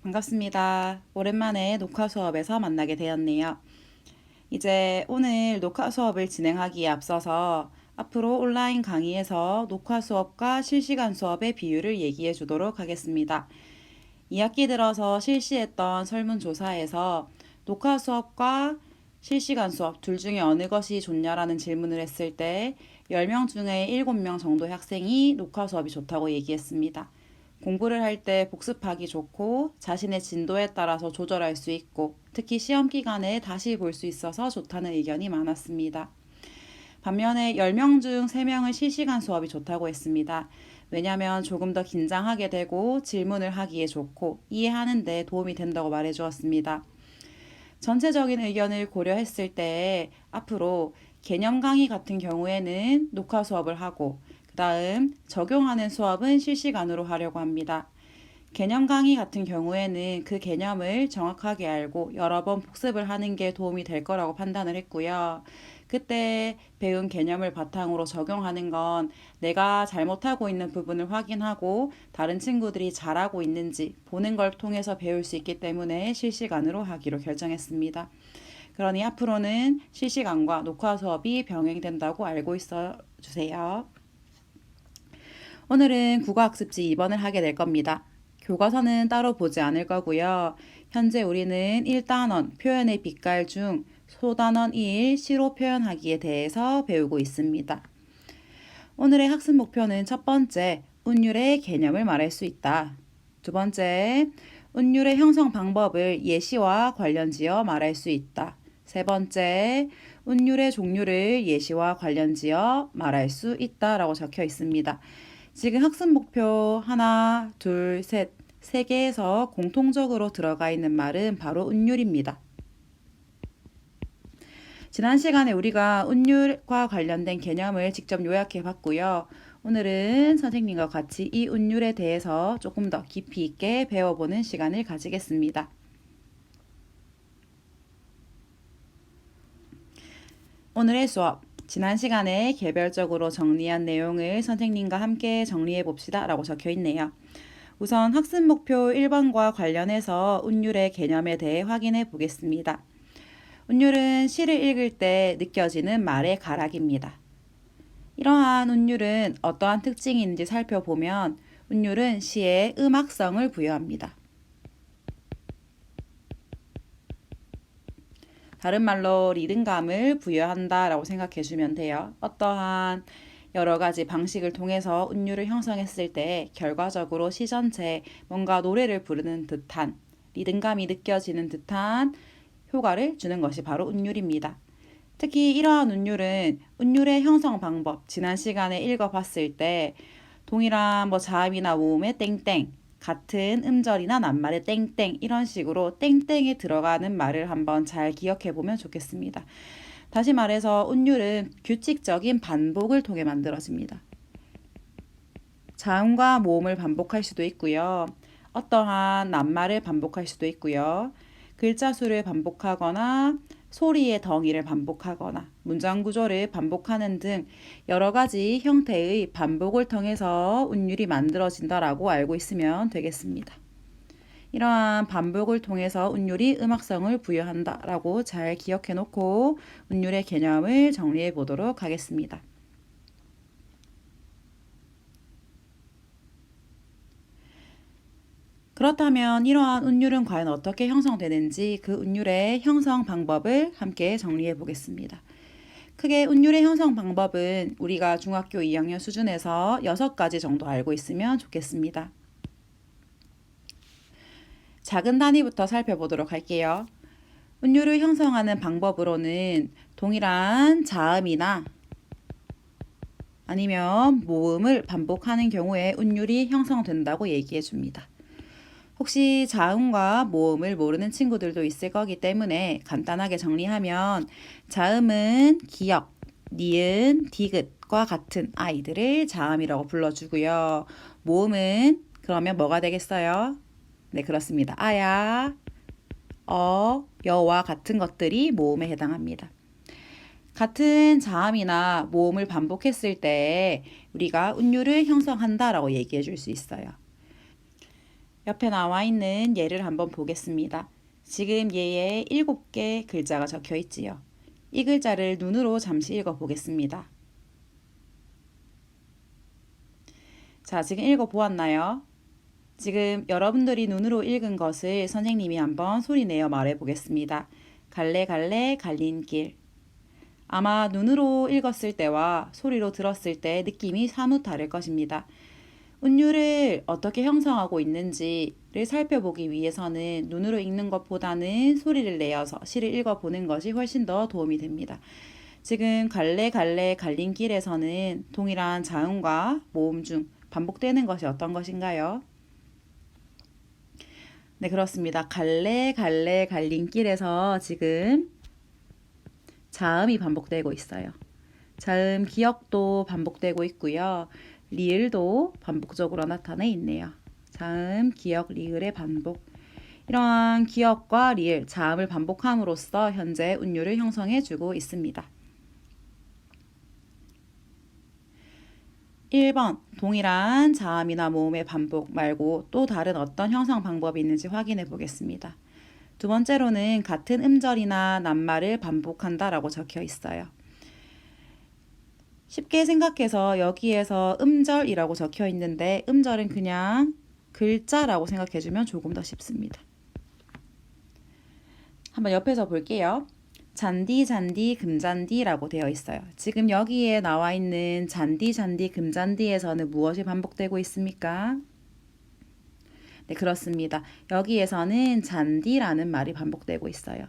반갑습니다. 오랜만에 녹화 수업에서 만나게 되었네요. 이제 오늘 녹화 수업을 진행하기에 앞서서 앞으로 온라인 강의에서 녹화 수업과 실시간 수업의 비율을 얘기해 주도록 하겠습니다. 2학기 들어서 실시했던 설문조사에서 녹화 수업과 실시간 수업 둘 중에 어느 것이 좋냐라는 질문을 했을 때 10명 중에 7명 정도의 학생이 녹화 수업이 좋다고 얘기했습니다. 공부를 할 때 복습하기 좋고 자신의 진도에 따라서 조절할 수 있고 특히 시험 기간에 다시 볼 수 있어서 좋다는 의견이 많았습니다. 반면에 10명 중 3명은 실시간 수업이 좋다고 했습니다. 왜냐하면 조금 더 긴장하게 되고 질문을 하기에 좋고 이해하는 데 도움이 된다고 말해 주었습니다. 전체적인 의견을 고려했을 때 앞으로 개념 강의 같은 경우에는 녹화 수업을 하고 그 다음 적용하는 수업은 실시간으로 하려고 합니다. 개념 강의 같은 경우에는 그 개념을 정확하게 알고 여러 번 복습을 하는 게 도움이 될 거라고 판단을 했고요. 그때 배운 개념을 바탕으로 적용하는 건 내가 잘못하고 있는 부분을 확인하고 다른 친구들이 잘하고 있는지 보는 걸 통해서 배울 수 있기 때문에 실시간으로 하기로 결정했습니다. 그러니 앞으로는 실시간과 녹화 수업이 병행된다고 알고 있어 주세요. 오늘은 국어학습지 2번을 하게 될 겁니다. 교과서는 따로 보지 않을 거고요. 현재 우리는 1단원 표현의 빛깔 중 소단원 1 시로 표현하기에 대해서 배우고 있습니다. 오늘의 학습 목표는 첫 번째, 운율의 개념을 말할 수 있다. 두 번째, 운율의 형성 방법을 예시와 관련지어 말할 수 있다. 세 번째, 운율의 종류를 예시와 관련지어 말할 수 있다라고 적혀 있습니다. 지금 학습 목표 하나, 둘, 셋, 세 개에서 공통적으로 들어가 있는 말은 바로 운율입니다. 지난 시간에 우리가 운율과 관련된 개념을 직접 요약해 봤고요. 오늘은 선생님과 같이 이 운율에 대해서 조금 더 깊이 있게 배워보는 시간을 가지겠습니다. 오늘의 수업, 지난 시간에 개별적으로 정리한 내용을 선생님과 함께 정리해 봅시다 라고 적혀 있네요. 우선 학습 목표 1번과 관련해서 운율의 개념에 대해 확인해 보겠습니다. 운율은 시를 읽을 때 느껴지는 말의 가락입니다. 이러한 운율은 어떠한 특징이 있는지 살펴보면 운율은 시에 음악성을 부여합니다. 다른 말로 리듬감을 부여한다 라고 생각해 주면 돼요. 어떠한 여러 가지 방식을 통해서 운율을 형성했을 때 결과적으로 시 전체에 뭔가 노래를 부르는 듯한 리듬감이 느껴지는 듯한 효과를 주는 것이 바로 운율입니다. 특히 이러한 운율은 운율의 형성 방법, 지난 시간에 읽어봤을 때 동일한 자음이나 모음의 땡땡, 같은 음절이나 낱말의 땡땡 이런 식으로 땡땡에 들어가는 말을 한번 잘 기억해 보면 좋겠습니다. 다시 말해서 운율은 규칙적인 반복을 통해 만들어집니다. 자음과 모음을 반복할 수도 있고요. 어떠한 낱말을 반복할 수도 있고요. 글자 수를 반복하거나 소리의 덩이를 반복하거나 문장 구조를 반복하는 등 여러 가지 형태의 반복을 통해서 운율이 만들어진다라고 알고 있으면 되겠습니다. 이러한 반복을 통해서 운율이 음악성을 부여한다라고 잘 기억해 놓고 운율의 개념을 정리해 보도록 하겠습니다. 그렇다면 이러한 운율은 과연 어떻게 형성되는지 그 운율의 형성 방법을 함께 정리해 보겠습니다. 크게 운율의 형성 방법은 우리가 중학교 2학년 수준에서 6가지 정도 알고 있으면 좋겠습니다. 작은 단위부터 살펴보도록 할게요. 운율을 형성하는 방법으로는 동일한 자음이나 아니면 모음을 반복하는 경우에 운율이 형성된다고 얘기해 줍니다. 혹시 자음과 모음을 모르는 친구들도 있을 거기 때문에 간단하게 정리하면 자음은 기역, 니은, 디귿과 같은 아이들을 자음이라고 불러주고요. 모음은 그러면 뭐가 되겠어요? 네, 그렇습니다. 아야, 여와 같은 것들이 모음에 해당합니다. 같은 자음이나 모음을 반복했을 때 우리가 운율을 형성한다라고 얘기해 줄 수 있어요. 옆에 나와 있는 예를 한번 보겠습니다. 지금 예에 7개 글자가 적혀 있지요. 이 글자를 눈으로 잠시 읽어 보겠습니다. 자, 지금 읽어 보았나요? 지금 여러분들이 눈으로 읽은 것을 선생님이 한번 소리 내어 말해 보겠습니다. 갈래 갈래 갈림길. 아마 눈으로 읽었을 때와 소리로 들었을 때 느낌이 사뭇 다를 것입니다. 운율을 어떻게 형성하고 있는지를 살펴보기 위해서는 눈으로 읽는 것보다는 소리를 내어서 시를 읽어보는 것이 훨씬 더 도움이 됩니다. 지금 갈래 갈래 갈림길에서는 동일한 자음과 모음 중 반복되는 것이 어떤 것인가요? 네, 그렇습니다. 갈래 갈래 갈림길에서 지금 자음이 반복되고 있어요. 자음 기억도 반복되고 있고요. 리을도 반복적으로 나타내 있네요. 자음, 기억, 리을의 반복. 이러한 기억과 리을, 자음을 반복함으로써 현재 운율을 형성해 주고 있습니다. 1번, 동일한 자음이나 모음의 반복 말고 또 다른 어떤 형성 방법이 있는지 확인해 보겠습니다. 두 번째로는 같은 음절이나 낱말을 반복한다라고 적혀 있어요. 쉽게 생각해서 여기에서 음절이라고 적혀 있는데 음절은 그냥 글자라고 생각해주면 조금 더 쉽습니다. 한번 옆에서 볼게요. 잔디 잔디 금잔디라고 되어 있어요. 지금 여기에 나와 있는 잔디 잔디 금잔디에서는 무엇이 반복되고 있습니까? 네, 그렇습니다. 여기에서는 잔디라는 말이 반복되고 있어요.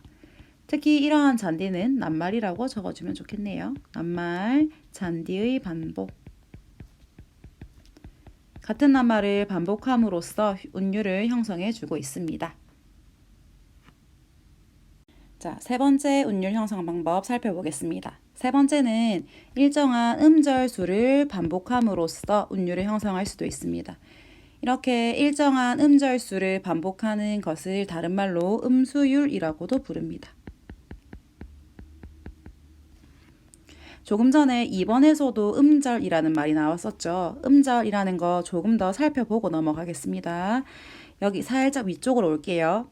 특히 이러한 잔디는 낱말이라고 적어주면 좋겠네요. 낱말, 잔디의 반복. 같은 낱말을 반복함으로써 운율을 형성해 주고 있습니다. 자, 세 번째 운율 형성 방법 살펴보겠습니다. 세 번째는 일정한 음절 수를 반복함으로써 운율을 형성할 수도 있습니다. 이렇게 일정한 음절 수를 반복하는 것을 다른 말로 음수율이라고도 부릅니다. 조금 전에 2번에서도 음절이라는 말이 나왔었죠. 음절이라는 거 조금 더 살펴보고 넘어가겠습니다. 여기 살짝 위쪽으로 올게요.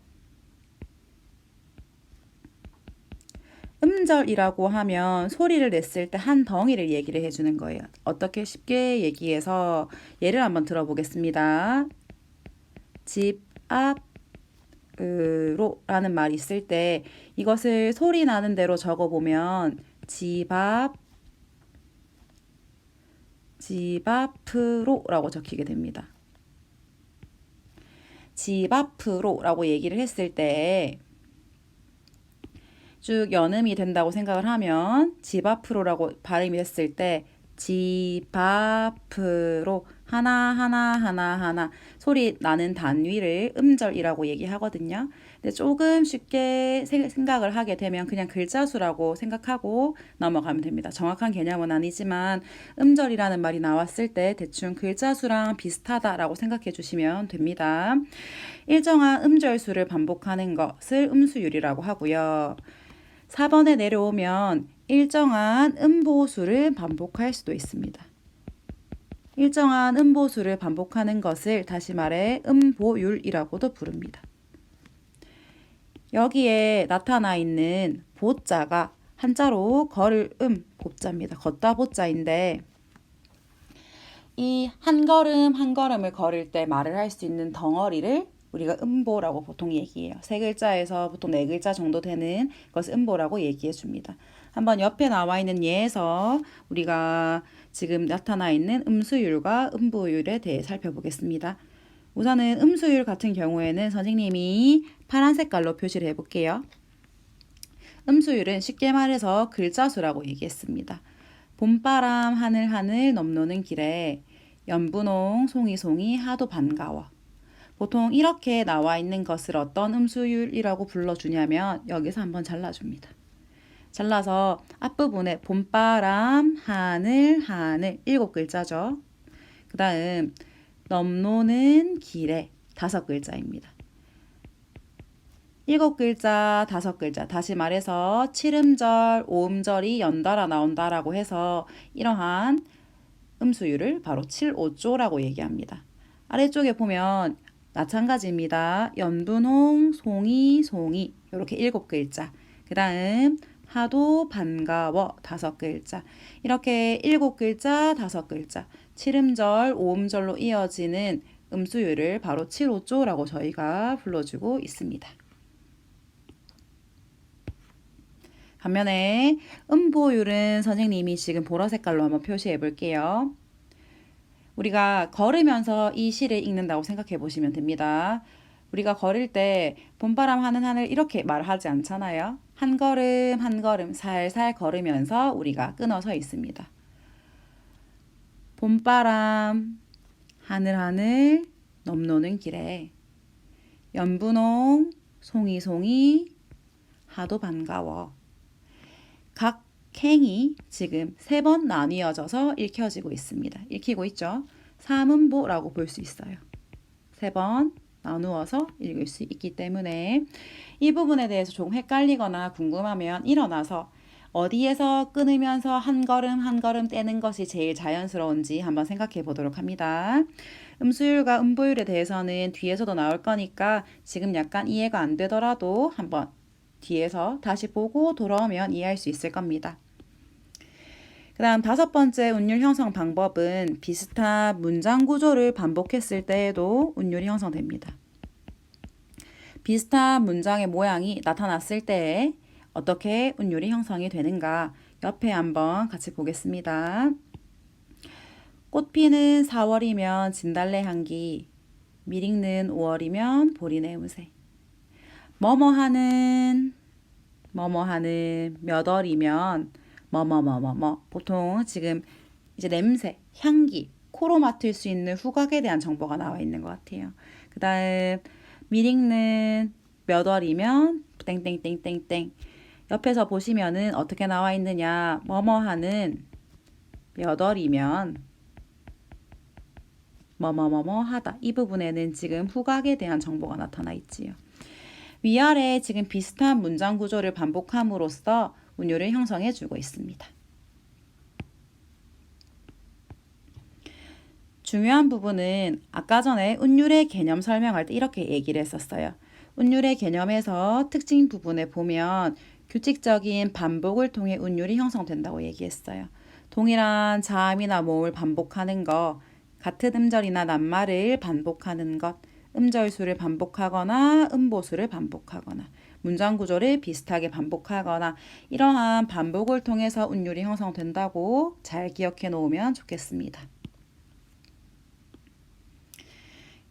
음절이라고 하면 소리를 냈을 때 한 덩이를 얘기를 해주는 거예요. 어떻게 쉽게 얘기해서 예를 한번 들어보겠습니다. 집 앞으로 라는 말이 있을 때 이것을 소리 나는 대로 적어보면 집 앞으로 라고 적히게 됩니다. 집 앞으로 라고 얘기를 했을 때 쭉 연음이 된다고 생각을 하면 집 앞으로라고 발음이 됐을 때 집 앞으로 하나 소리 나는 단위를 음절이라고 얘기하거든요. 근데 조금 쉽게 생각을 하게 되면 그냥 글자 수라고 생각하고 넘어가면 됩니다. 정확한 개념은 아니지만 음절이라는 말이 나왔을 때 대충 글자 수랑 비슷하다라고 생각해 주시면 됩니다. 일정한 음절 수를 반복하는 것을 음수율이라고 하고요. 4번에 내려오면 일정한 음보수를 반복할 수도 있습니다. 일정한 음보수를 반복하는 것을 다시 말해 음보율이라고도 부릅니다. 여기에 나타나 있는 보자가 한자로 걸을 보자입니다. 걷다 보자인데 이 한 걸음 한 걸음을 걸을 때 말을 할 수 있는 덩어리를 우리가 음보라고 보통 얘기해요. 세 글자에서 보통 네 글자 정도 되는 것을 음보라고 얘기해 줍니다. 한번 옆에 나와 있는 예에서 우리가 지금 나타나 있는 음수율과 음보율에 대해 살펴보겠습니다. 우선은 음수율 같은 경우에는 선생님이 파란 색깔로 표시를 해볼게요. 음수율은 쉽게 말해서 글자 수라고 얘기했습니다. 봄바람 하늘 넘노는 길에 연분홍 송이 하도 반가워. 보통 이렇게 나와 있는 것을 어떤 음수율이라고 불러주냐면 여기서 한번 잘라줍니다. 잘라서 앞부분에 봄바람, 하늘 7글자죠. 그 다음 넘노는 길에 5글자입니다. 7글자, 5글자. 다시 말해서 7음절, 5음절이 연달아 나온다라고 해서 이러한 음수율을 바로 7, 5조라고 얘기합니다. 아래쪽에 보면 마찬가지입니다. 연분홍, 송이, 송이 이렇게 7글자. 그 다음 하도 반가워 5글자. 이렇게 7글자, 5글자. 7음절, 5음절로 이어지는 음수율을 바로 7호조라고 저희가 불러주고 있습니다. 반면에 음보율은 선생님이 지금 보라 색깔로 한번 표시해 볼게요. 우리가 걸으면서 이 시를 읽는다고 생각해 보시면 됩니다. 우리가 걸을 때 봄바람 하는 하늘 이렇게 말하지 않잖아요. 한 걸음 한 걸음 살살 걸으면서 우리가 끊어서 있습니다. 봄바람 하늘 하늘 넘노는 길에 연분홍 송이 송이 하도 반가워. 각 행이 지금 3번 나뉘어져서 읽혀지고 있습니다. 읽히고 있죠? 삼음보라고 볼 수 있어요. 3번 나누어서 읽을 수 있기 때문에 이 부분에 대해서 조금 헷갈리거나 궁금하면 일어나서 어디에서 끊으면서 한 걸음 한 걸음 떼는 것이 제일 자연스러운지 한번 생각해 보도록 합니다. 음수율과 음보율에 대해서는 뒤에서도 나올 거니까 지금 약간 이해가 안 되더라도 한번 뒤에서 다시 보고 돌아오면 이해할 수 있을 겁니다. 그 다음 5번째 운율 형성 방법은 비슷한 문장 구조를 반복했을 때에도 운율이 형성됩니다. 비슷한 문장의 모양이 나타났을 때 어떻게 운율이 형성이 되는가 옆에 한번 같이 보겠습니다. 꽃피는 4월이면 진달래 향기, 미익는 5월이면 보리 내음새. 뭐뭐하는 몇 월이면 뭐뭐뭐뭐뭐. 보통 지금 이제 냄새, 향기, 코로 맡을 수 있는 후각에 대한 정보가 나와 있는 것 같아요. 그 다음 미익는 몇 월이면 땡땡땡땡땡. 옆에서 보시면은 어떻게 나와 있느냐. 뭐뭐하는 몇 월이면 뭐뭐뭐뭐 하다. 이 부분에는 지금 후각에 대한 정보가 나타나 있지요. 위아래 지금 비슷한 문장 구조를 반복함으로써 운율을 형성해 주고 있습니다. 중요한 부분은 아까 전에 운율의 개념 설명할 때 이렇게 얘기를 했었어요. 운율의 개념에서 특징 부분에 보면 규칙적인 반복을 통해 운율이 형성된다고 얘기했어요. 동일한 자음이나 모음을 반복하는 것, 같은 음절이나 낱말을 반복하는 것, 음절수를 반복하거나 음보수를 반복하거나 문장 구조를 비슷하게 반복하거나 이러한 반복을 통해서 운율이 형성된다고 잘 기억해 놓으면 좋겠습니다.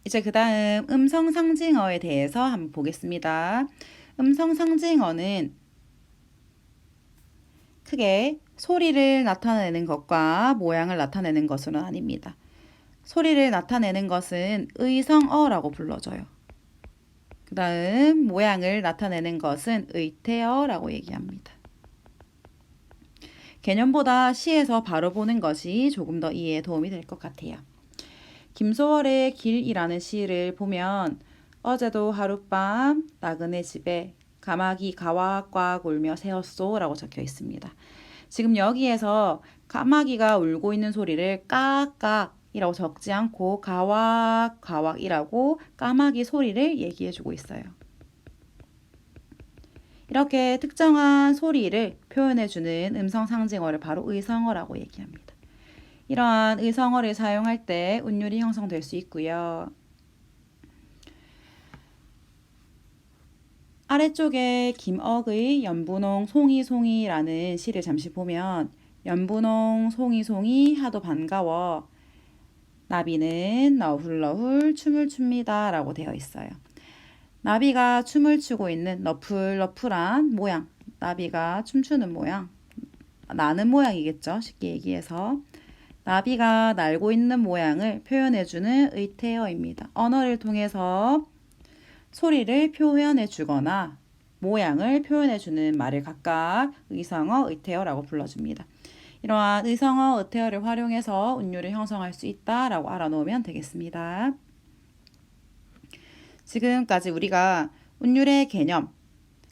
이제 그 다음 음성상징어에 대해서 한번 보겠습니다. 음성상징어는 크게 소리를 나타내는 것과 모양을 나타내는 것은 아닙니다. 소리를 나타내는 것은 의성어라고 불러줘요. 그 다음 모양을 나타내는 것은 의태어라고 얘기합니다. 개념보다 시에서 바로 보는 것이 조금 더 이해에 도움이 될 것 같아요. 김소월의 길이라는 시를 보면 어제도 하룻밤 나그네 집에 가마귀 가와꽉 울며 새었소 라고 적혀 있습니다. 지금 여기에서 가마귀가 울고 있는 소리를 까까 이라고 적지 않고 가왁 가왁이라고 까마귀 소리를 얘기해 주고 있어요. 이렇게 특정한 소리를 표현해 주는 음성 상징어를 바로 의성어라고 얘기합니다. 이러한 의성어를 사용할 때 운율이 형성될 수 있고요. 아래쪽에 김억의 연분홍 송이송이라는 시를 잠시 보면 연분홍 송이송이 하도 반가워 나비는 너훌너훌 춤을 춥니다 라고 되어 있어요. 나비가 춤을 추고 있는 너풀너풀한 모양, 나비가 춤추는 모양, 나는 모양이겠죠. 쉽게 얘기해서 나비가 날고 있는 모양을 표현해주는 의태어입니다. 언어를 통해서 소리를 표현해 주거나 모양을 표현해 주는 말을 각각 의성어, 의태어라고 불러줍니다. 이러한 의성어, 의태어를 활용해서 운율을 형성할 수 있다라고 알아놓으면 되겠습니다. 지금까지 우리가 운율의 개념,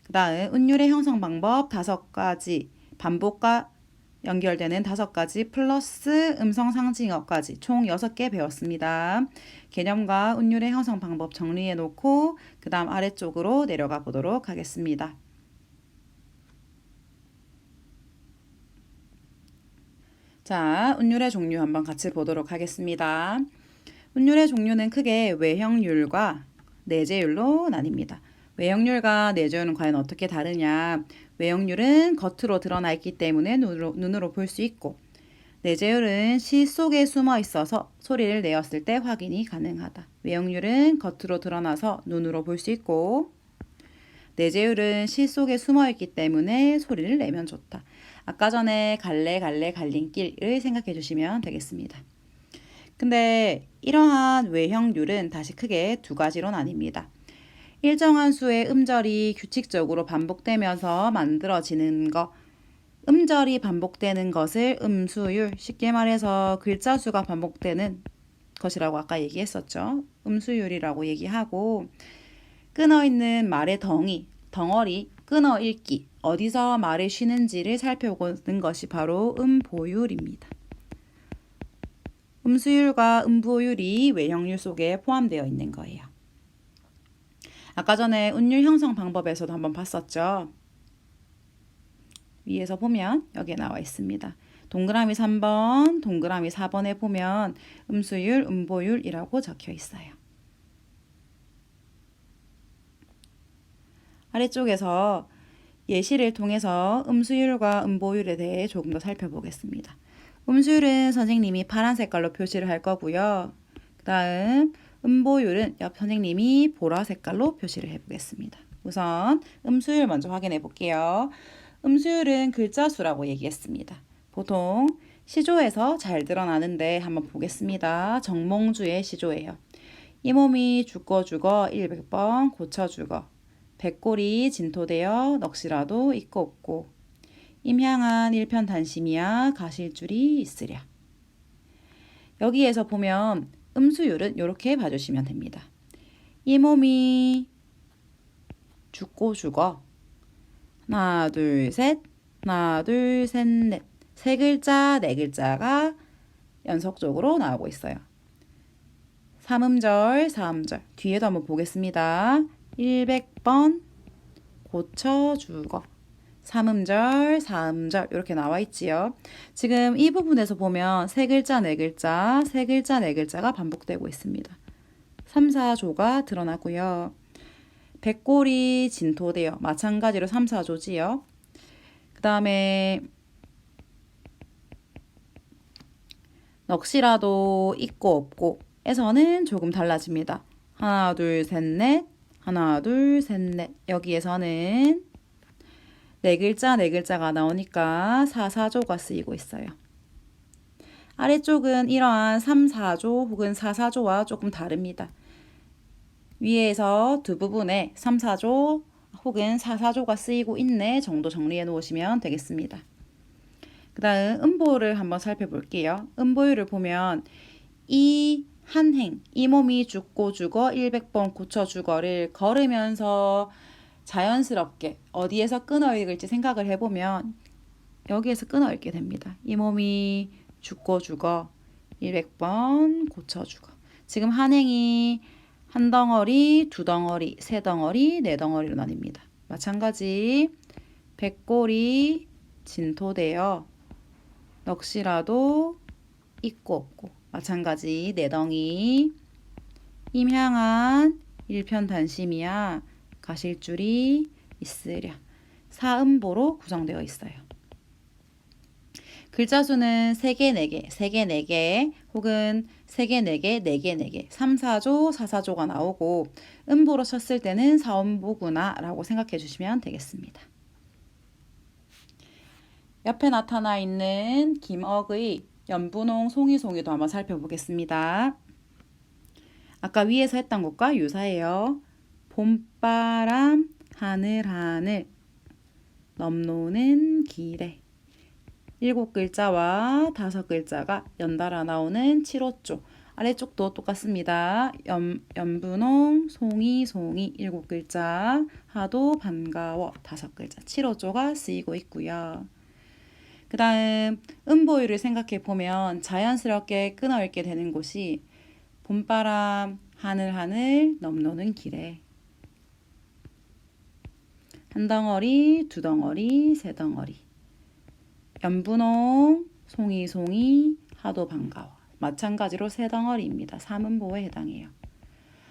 그 다음 운율의 형성 방법 5가지, 반복과 연결되는 5가지 플러스 음성 상징어까지 총 6개 배웠습니다. 개념과 운율의 형성 방법 정리해 놓고 그 다음 아래쪽으로 내려가 보도록 하겠습니다. 자, 운율의 종류 한번 같이 보도록 하겠습니다. 운율의 종류는 크게 외형률과 내재율로 나뉩니다. 외형률과 내재율은 과연 어떻게 다르냐? 외형률은 겉으로 드러나 있기 때문에 눈으로 볼 수 있고, 내재율은 시 속에 숨어 있어서 소리를 내었을 때 확인이 가능하다. 외형률은 겉으로 드러나서 눈으로 볼 수 있고, 내재율은 시 속에 숨어 있기 때문에 소리를 내면 좋다. 아까 전에 갈래 갈림길을 생각해 주시면 되겠습니다. 근데 이러한 외형률은 다시 크게 2가지로 나뉩니다. 일정한 수의 음절이 규칙적으로 반복되면서 만들어지는 것, 음절이 반복되는 것을 음수율, 쉽게 말해서 글자 수가 반복되는 것이라고 아까 얘기했었죠. 음수율이라고 얘기하고, 끊어있는 말의 덩어리, 끊어읽기, 어디서 말을 쉬는지를 살펴보는 것이 바로 음보율입니다. 음수율과 음보율이 외형률 속에 포함되어 있는 거예요. 아까 전에 운율 형성 방법에서도 한번 봤었죠. 위에서 보면 여기에 나와 있습니다. 동그라미 3번, 동그라미 4번에 보면 음수율, 음보율이라고 적혀 있어요. 아래쪽에서 예시를 통해서 음수율과 음보율에 대해 조금 더 살펴보겠습니다. 음수율은 선생님이 파란 색깔로 표시를 할 거고요. 그 다음 음보율은 옆 선생님이 보라 색깔로 표시를 해보겠습니다. 우선 음수율 먼저 확인해 볼게요. 음수율은 글자 수라고 얘기했습니다. 보통 시조에서 잘 드러나는데 한번 보겠습니다. 정몽주의 시조예요. 이 몸이 죽고 죽어 100번 고쳐 죽어 백골이 진토되어 넋이라도 있고 없고 임향한 일편단심이야 가실줄이 있으랴. 여기에서 보면 음수율은 이렇게 봐주시면 됩니다. 이 몸이 죽고 죽어 하나 둘 셋 하나 둘 셋 넷 세 글자 네 글자가 연속적으로 나오고 있어요. 3음절 4음절 뒤에도 한번 보겠습니다. 100번 고쳐 죽어 3음절 4음절 이렇게 나와 있지요. 지금 이 부분에서 보면 세 글자 네 글자 세 글자 네 글자가 반복되고 있습니다. 3, 4조가 드러나고요. 백골이 진토되어 마찬가지로 3, 4조지요. 그 다음에 넋이라도 있고 없고 에서는 조금 달라집니다. 하나 둘 셋 넷 하나 둘 셋 넷 여기에서는 네 글자 네 글자가 나오니까 4, 4조가 쓰이고 있어요. 아래쪽은 이러한 3, 4조 혹은 4, 4조와 조금 다릅니다. 위에서 두 부분에 3, 4조 혹은 4, 4조가 쓰이고 있네 정도 정리해 놓으시면 되겠습니다. 그 다음 음보를 한번 살펴볼게요. 음보율을 보면 이 한 행, 이 몸이 죽고 죽어 100번 고쳐 죽어를 걸으면서 자연스럽게 어디에서 끊어 읽을지 생각을 해보면 여기에서 끊어 읽게 됩니다. 이 몸이 죽고 죽어 100번 고쳐 죽어. 지금 한 행이 한 덩어리, 두 덩어리, 세 덩어리, 네 덩어리로 나뉩니다. 마찬가지 백골이 진토되어 넋이라도 있고 없고 마찬가지 네 덩이 임향한 일편단심이야 가실줄이 있으랴. 4음보로 구성되어 있어요. 글자 수는 3개, 4개, 3개, 4개 혹은 3개, 4개, 4개, 4개 3, 4조, 4, 4조가 나오고 음보로 쳤을 때는 4음보구나 라고 생각해 주시면 되겠습니다. 옆에 나타나 있는 김억의 연분홍 송이송이도 한번 살펴보겠습니다. 아까 위에서 했던 것과 유사해요. 봄바람 하늘 넘노는 길에 7글자와 5글자가 연달아 나오는 7호조 아래쪽도 똑같습니다. 연분홍 송이 7글자 하도 반가워 5글자 7호조가 쓰이고 있고요. 그 다음 음보유를 생각해 보면 자연스럽게 끊어읽게 되는 곳이 봄바람 하늘하늘 넘노는 길에 한 덩어리 두 덩어리 세 덩어리 연분홍 송이송이 하도 반가워. 마찬가지로 세 덩어리입니다. 삼음보에 해당해요.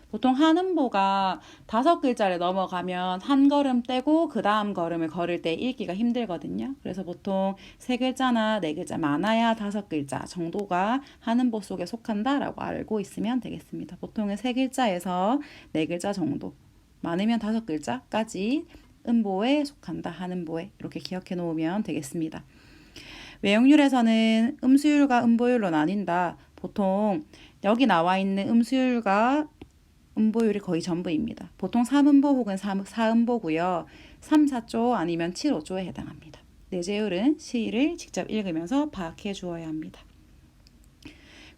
보통 한음보가 5글자를 넘어가면 한 걸음 떼고 그 다음 걸음을 걸을 때 읽기가 힘들거든요. 그래서 보통 3글자나 4글자, 많아야 5글자 정도가 한음보 속에 속한다라고 알고 있으면 되겠습니다. 보통은 3글자에서 4글자 정도, 많으면 5글자까지 음보에 속한다, 한음보에 이렇게 기억해 놓으면 되겠습니다. 외용률에서는 음수율과 음보율로 나뉜다. 보통 여기 나와 있는 음수율과 음보율이 거의 전부입니다. 보통 3음보 혹은 4음보고요. 3, 4조 아니면 7, 5조에 해당합니다. 내재율은 시를 직접 읽으면서 파악해 주어야 합니다.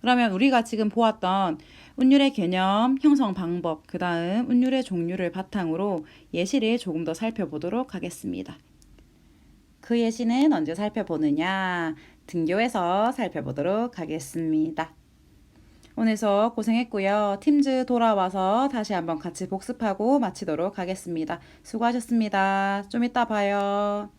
그러면 우리가 지금 보았던 운율의 개념, 형성 방법, 그 다음 운율의 종류를 바탕으로 예시를 조금 더 살펴보도록 하겠습니다. 그 예시는 언제 살펴보느냐? 등교에서 살펴보도록 하겠습니다. 오늘 수업 고생했고요. 팀즈 돌아와서 다시 한번 같이 복습하고 마치도록 하겠습니다. 수고하셨습니다. 좀 이따 봐요.